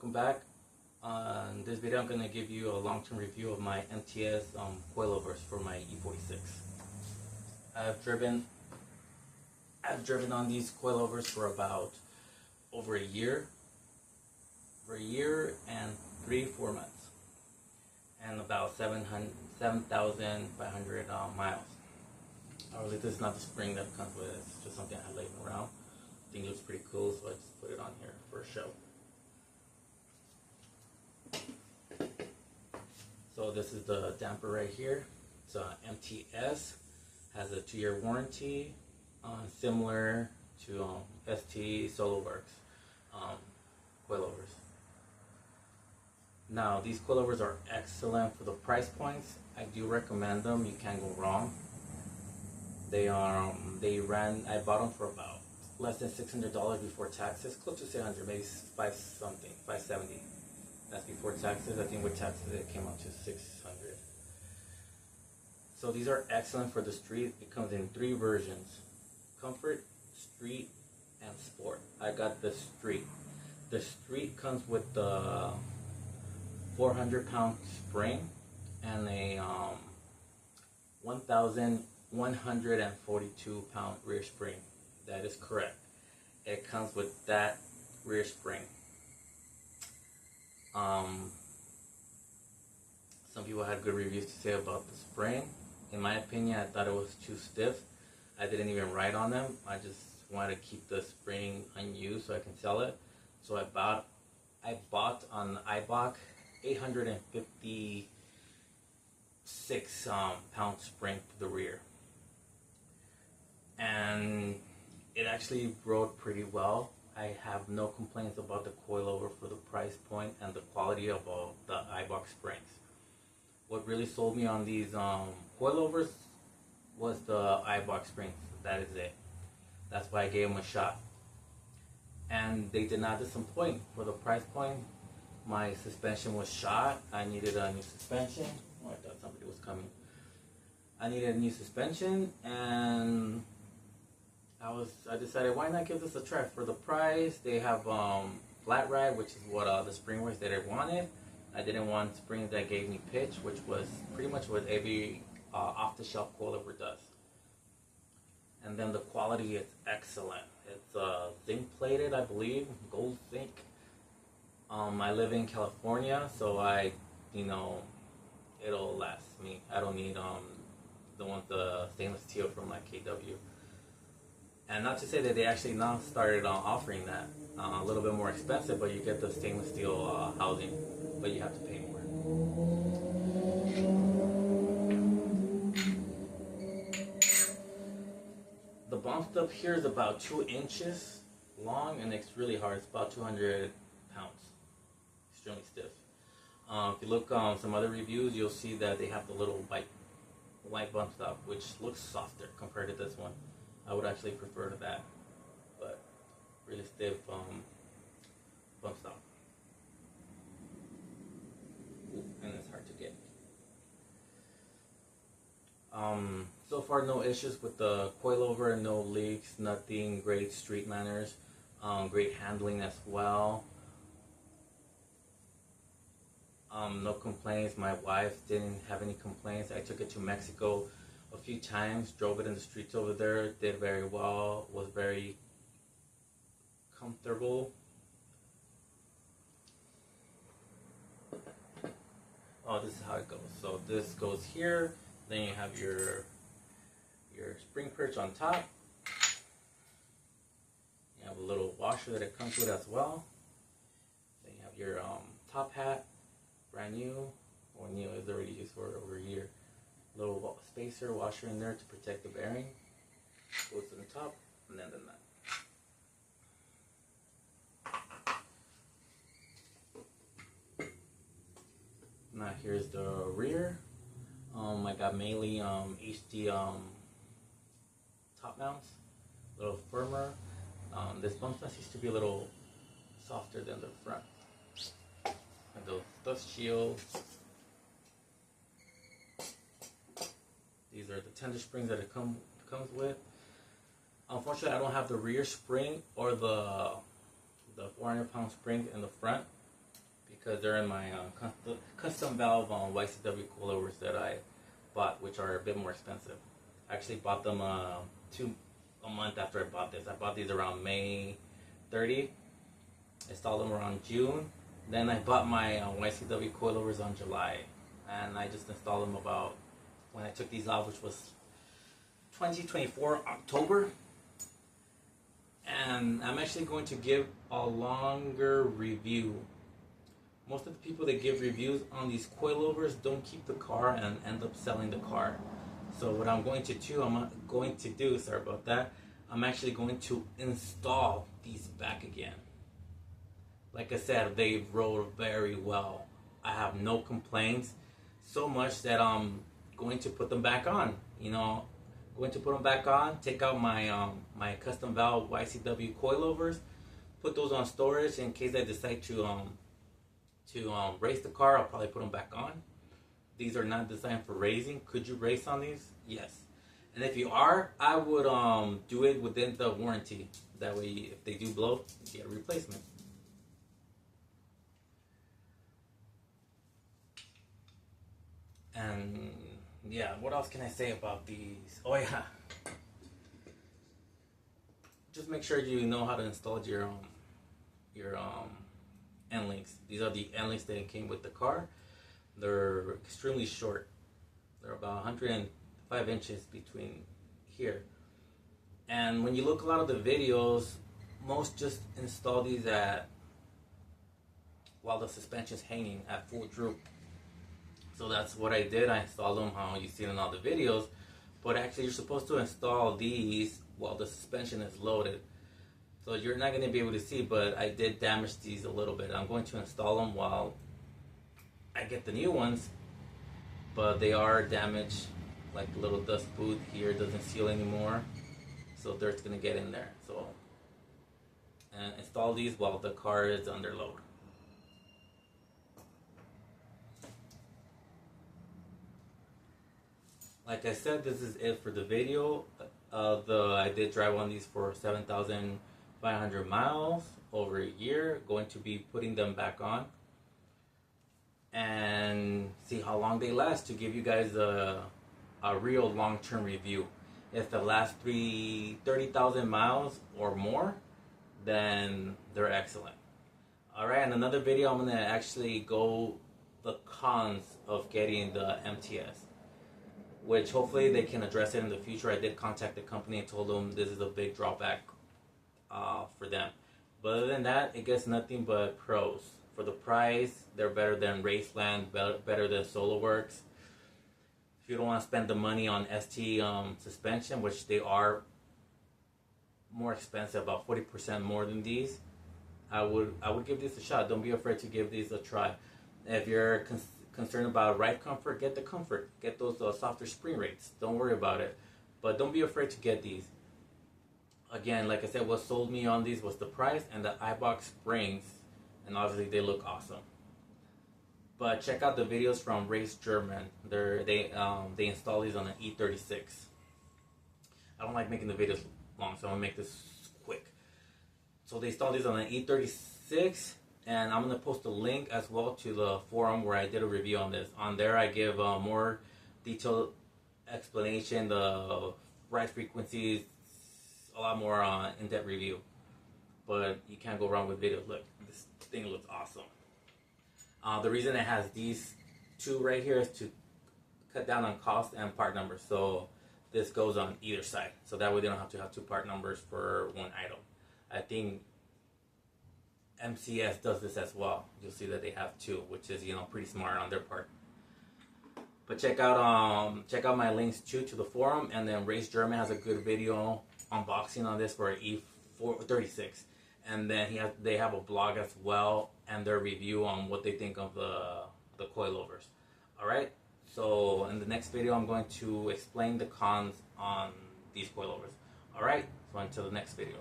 welcome back. In this video I'm going to give you a long-term review of my MTS coilovers for my E46. I've driven on these coilovers for about over a year and 3-4 months, and about 7,500 miles. Obviously this is not the spring that comes with it, it's just something I had laying around. I think it looks pretty cool, so I just put it on here for a show. So this is the damper right here. It's MTS, has a 2-year warranty, similar to ST Coilovers coilovers. Now these coilovers are excellent for the price points. I do recommend them. You can't go wrong. I bought them for about less than $600 before taxes, close to $600, maybe $570. That's before taxes. I think with taxes it came up to $600. So these are excellent for the street. It comes in 3 versions: Comfort, Street, and Sport. I got the Street. The Street comes with the 400-pound spring and a 1,142-pound rear spring. That is correct. It comes with that rear spring. Some people had good reviews to say about the spring. In my opinion, I thought it was too stiff. I didn't even write on them. I just wanted to keep the spring unused so I can sell it. So I bought on iBox 856 pound spring for the rear, and it actually rode pretty well. I have no complaints about the coilover for the price point and the quality of the iBox springs. What really sold me on these coilovers was the iBox springs. That is it. That's why I gave them a shot. And they did not disappoint for the price point. My suspension was shot. I needed a new suspension. Oh, I thought somebody was coming. I needed a new suspension, and I decided, why not give this a try? For the price, they have flat ride, which is what the spring was that I wanted. I didn't want springs that gave me pitch, which was pretty much what every off-the-shelf coilover does. And then the quality is excellent. It's zinc plated, I believe, gold zinc. I live in California, so it'll last me. I don't need the stainless steel from like KW. And not to say that they actually now started offering that a little bit more expensive, but you get the stainless steel housing, but you have to pay more. The bump stop here is about 2 inches long, and it's really hard. It's about 200 pounds. Extremely stiff. If you look on some other reviews, you'll see that they have the little white bump stop, which looks softer compared to this one. I would actually prefer to that, but really stiff bump stop. And it's hard to get. So far, no issues with the coilover, no leaks, nothing. Great street manners, great handling as well. No complaints. My wife didn't have any complaints. I took it to Mexico a few times, drove it in the streets over there, did very well, was very comfortable. Oh, this is how it goes. So this goes here, then you have your spring perch on top. You have a little washer that it comes with as well. Then you have your top hat, brand new, or new, is already used for over a year. Little spacer washer in there to protect the bearing. Goes to the top, and then the nut. Now here's the rear. I got mainly HD top mounts, a little firmer. This bump nut used to be a little softer than the front. And the dust shield. These are the tender springs that it comes with. Unfortunately, I don't have the rear spring or the 400-pound spring in the front. because they're in my custom valve YCW coilovers that I bought, which are a bit more expensive. I actually bought them a month after I bought this. I bought these around May 30, installed them around June. Then I bought my YCW coilovers on July, and I just installed them about when I took these off, which was 2024 October. And I'm actually going to give a longer review. Most of the people that give reviews on these coilovers don't keep the car and end up selling the car. So what I'm going to do, sorry about that, I'm actually going to install these back again. Like I said, they rode very well. I have no complaints, so much that I'm going to put them back on. Going to put them back on, take out my my custom valve YCW coilovers, put those on storage in case I decide to race the car. I'll probably put them back on. These are not designed for racing. Could you race on these? Yes. And if you are, I would do it within the warranty. That way, if they do blow, you get a replacement. And yeah, what else can I say about these? Oh yeah, just make sure you know how to install your end links. These are the end links that came with the car. They're extremely short. They're about 105 inches between here. And when you look a lot of the videos, most just install these while the suspension's hanging at full droop. So that's what I did. I installed them how you see it in all the videos. But actually you're supposed to install these while the suspension is loaded. So you're not going to be able to see, but I did damage these a little bit. I'm going to install them while I get the new ones. But they are damaged. Like the little dust boot here doesn't seal anymore. So dirt's going to get in there. So and install these while the car is under load. Like I said, this is it for the video. I did drive on these for 7,500 miles over a year. Going to be putting them back on and see how long they last to give you guys a real long-term review. If they last 30,000 miles or more, then they're excellent. Alright, in another video I'm going to actually go the cons of getting the MTS, which hopefully they can address it in the future. I did contact the company and told them this is a big drawback for them. But other than that, it gets nothing but pros. For the price, they're better than Raceland, better than SoloWorks. If you don't want to spend the money on ST suspension, which they are more expensive, about 40% more than these, I would give this a shot. Don't be afraid to give these a try. If you're concerned about ride comfort, get the comfort. Get those softer spring rates. Don't worry about it. But don't be afraid to get these. Again, like I said, what sold me on these was the price and the iBox springs. And obviously they look awesome. But check out the videos from Race German. They install these on an E46. I don't like making the videos long, so I'm gonna make this quick. So they install these on an E36, and I'm gonna post a link as well to the forum where I did a review on this. On there, I give more detailed explanation, the ride frequencies, a lot more in-depth review. But you can't go wrong with videos. Look, this thing looks awesome. The reason it has these two right here is to cut down on cost and part numbers. So this goes on either side. So that way they don't have to have two part numbers for one item. I think MCS does this as well. You'll see that they have two, which is pretty smart on their part. But check out my links too to the forum, and then Race German has a good video unboxing on this for E46. And then they have a blog as well, and their review on what they think of the coilovers. Alright, so in the next video I'm going to explain the cons on these coilovers. Alright, so until the next video.